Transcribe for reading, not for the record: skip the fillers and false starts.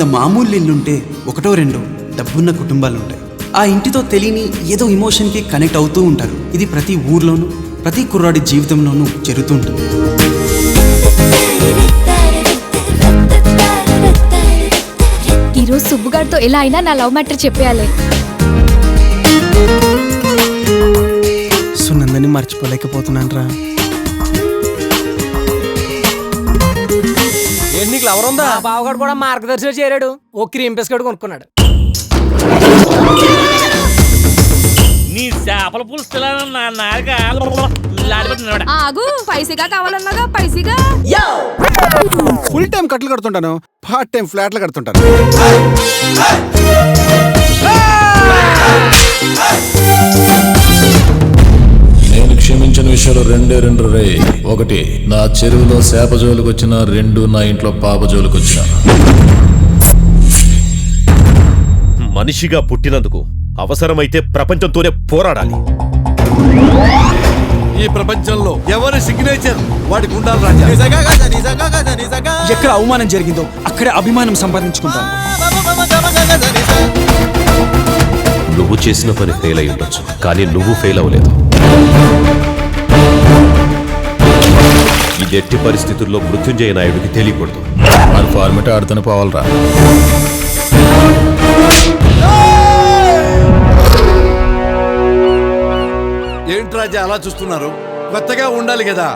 100 మామూలు ఇల్లుంటే ఒకటో రెండో డబ్బున్న కుటుంబాలుంటాయి. ఆ ఇంటితో తెలియని ఏదో ఎమోషన్కి కనెక్ట్ అవుతూ ఉంటారు. ఇది ప్రతి ఊర్లోనూ ప్రతి కుర్రాడి జీవితంలోనూ జరుగుతూ ఉంటుంది. ఈరోజు సుబ్బుగారితో ఎలా అయినా నా లవ్ మ్యాటర్ చెప్పేయాలి. సునందని మర్చిపోలేకపోతున్నాను రా. నీకు లవర్ ఉందా? బావగాడు కూడా మార్గదర్శిలో చేరాడు. ఓ క్రీమ్ బిస్కెట్ కొనుక్కున్నాడు. నీ చేపల పులుసు ఆగు, పైసీగా కావాలన్నాగా పైసీగా. ఫుల్ టైం కట్లు కడుతుంటాను, పార్ట్ టైం ఫ్లాట్లు కడుతుంటాను. నేను క్షమించిన విషయాలు రెండు రే. ఒకటి, నా చెరువులో చేప జోలికి వచ్చిన. 2, నా ఇంట్లో పాప జోలికి వచ్చిన. మనిషిగా పుట్టినందుకు అవసరమైతే ప్రపంచంతోనే పోరాడాలి. ఈ ప్రపంచంలో ఎవరి సిగ్నేచర్ వాడికి ఉండాలి రాజా. ఎక్కడ అవమానం జరిగిందో అక్కడే అభిమానం సంపాదించుకుంటాను. నువ్వు చేసిన పని ఫెయిల్ అయి ఉండొచ్చు, కానీ నువ్వు ఫెయిల్ అవ్వలేదు. ఇది ఎట్టి పరిస్థితుల్లో మృత్యుంజయ నాయుడికి తెలియకూడదు. మన ఫార్మేట్ ఆడుతూనే పోవాలరా. ఏంటి రాజా అలా చూస్తున్నారు? కొత్తగా ఉండాలి కదా.